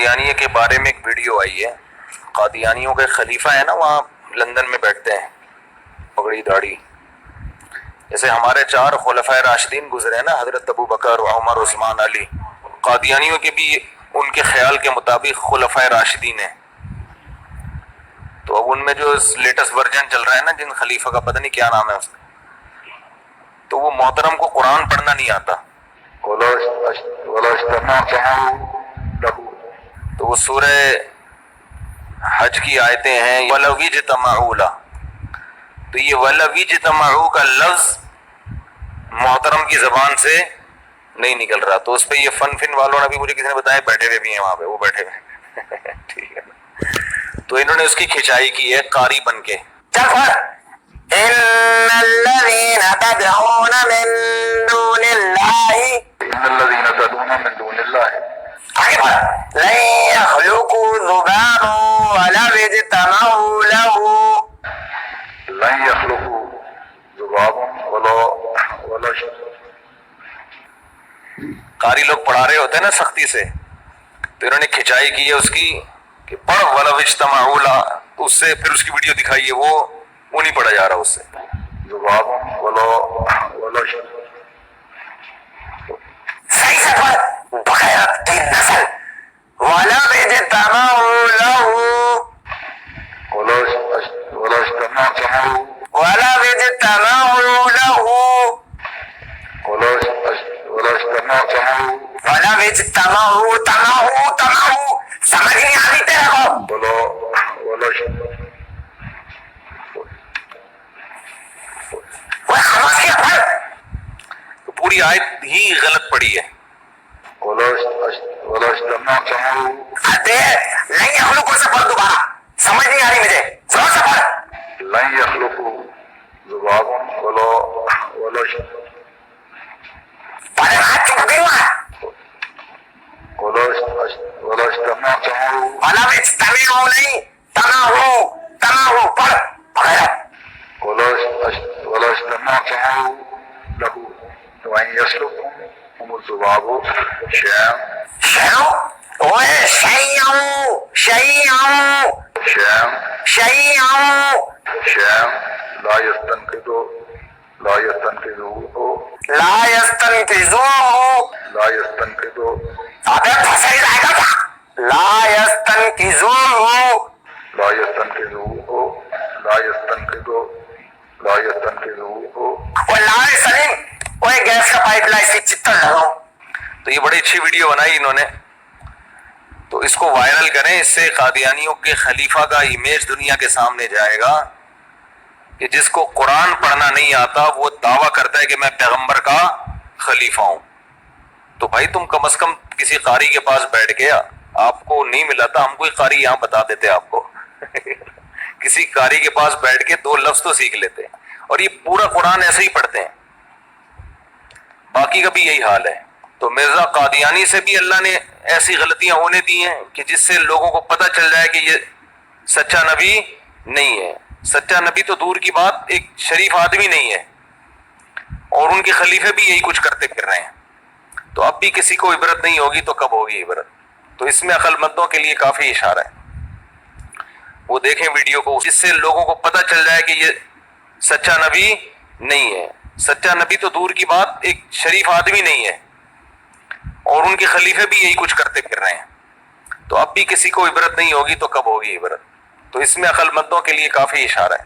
قادیانیہ کے بارے میں ایک ویڈیو آئی ہے. قادیانیوں کے خلیفہ ہے نا، وہاں لندن میں بیٹھتے ہیں پگڑی داڑھی. جیسے ہمارے 4 خلفائے راشدین گزرے ہیں نا، حضرت ابو بکر، عمر، عثمان، علی. قادیانیوں کے بھی ان کے خیال کے مطابق خلفائے راشدین ہیں. تو اب ان میں جو لیٹسٹ ورژن چل رہا ہے نا، جن خلیفہ کا پتہ نہیں کیا نام ہے اس کا، تو وہ محترم کو قرآن پڑھنا نہیں آتا. تو وہ سورہ حج کی آیتیں ہیں، وَلَوْ اجْتَمَعُوا لَهُ. تو یہ وَلَوْ اجْتَمَعُوا کا لفظ محترم کی زبان سے نہیں نکل رہا. تو اس پہ یہ فن والوں نے بھی مجھے کسی نے بتایا، بیٹھے ہوئے بھی ہیں وہاں پہ، وہ بیٹھے ہوئے ٹھیک ہے. تو انہوں نے اس کی کھچائی کی ہے قاری بن کے. إن الذين تدعون من دون الله لن يخلقوا ذبابا ولو اجتمعوا له. لن يخلقوا ذبابا ولا قاری لوگ پڑھا رہے ہوتے ہیں نا سختی سے، تو انہوں نے کھچائی کی ہے اس کی کہ پڑھ وَلَوْ اجْتَمَعُوا لَهُ. اس سے پھر اس کی ویڈیو دکھائی ہے، وہ نہیں پڑھا جا رہا اس سے. ذبابا ولا صحیح سے پڑھ بغیرت کی نسل. ولو اجتمعوا له ولا اجتمعوا ولو اجتمعوا له ولو اجتمعوا تمعوا. سمجھ نہیں آتی تیرے کو؟ وہ خاموش کیا پڑھ. تو پوری آیت ہی غلط پڑھی ہے. ارے نہیں يخلقوا سے پڑھ دوبارہ، سمجھ نہیں آ رہی مجھے، زور سے پڑھ. لن يخلقوا ذبابا ولا پڑھ ہاتھ چپ گئی وہاں. ولا اجتمعوا ولو اجتمعوا نہیں، تمعوا پڑھ بغیرت. ولا اجتمعوا له وان يسلكهم الذباب شيئا لا يستنقذوه ابے پھنسے جائے گا کیا؟ لا يستنقذوه وہ لا سلیم، وہ گیس کا پائپ لا، اس کی چتر لگاؤ. تو یہ بڑی اچھی ویڈیو بنائی انہوں نے، تو اس کو وائرل کریں. اس سے قادیانیوں کے خلیفہ کا امیج دنیا کے سامنے جائے گا کہ جس کو قرآن پڑھنا نہیں آتا وہ دعویٰ کرتا ہے کہ میں پیغمبر کا خلیفہ ہوں. تو بھائی تم کم از کم کسی قاری کے پاس بیٹھ گیا، آپ کو نہیں ملا تھا، ہم کوئی قاری یہاں بتا دیتے آپ کو کسی قاری کے پاس بیٹھ کے 2 لفظ تو سیکھ لیتے. اور یہ پورا قرآن ایسے ہی پڑھتے ہیں، باقی کا بھی یہی حال ہے. تو مرزا قادیانی سے بھی اللہ نے ایسی غلطیاں ہونے دی ہیں کہ جس سے لوگوں کو پتہ چل جائے کہ یہ سچا نبی نہیں ہے. سچا نبی تو دور کی بات، ایک شریف آدمی نہیں ہے، اور ان کے خلیفے بھی یہی کچھ کرتے پھر رہے ہیں. تو اب بھی کسی کو عبرت نہیں ہوگی تو کب ہوگی عبرت؟ تو اس میں عقل مندوں کے لیے کافی اشارہ ہے. وہ دیکھیں ویڈیو کو، جس سے لوگوں کو پتہ چل جائے کہ یہ سچا نبی نہیں ہے. سچا نبی تو دور کی بات، ایک شریف آدمی نہیں ہے، اور ان کے خلیفے بھی یہی کچھ کرتے پھر رہے ہیں. تو اب بھی کسی کو عبرت نہیں ہوگی تو کب ہوگی عبرت؟ تو اس میں عقل مندوں کے لیے کافی اشارہ ہے.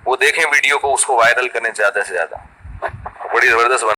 وہ دیکھیں ویڈیو کو، اس کو وائرل کریں زیادہ سے زیادہ. بڑی زبردست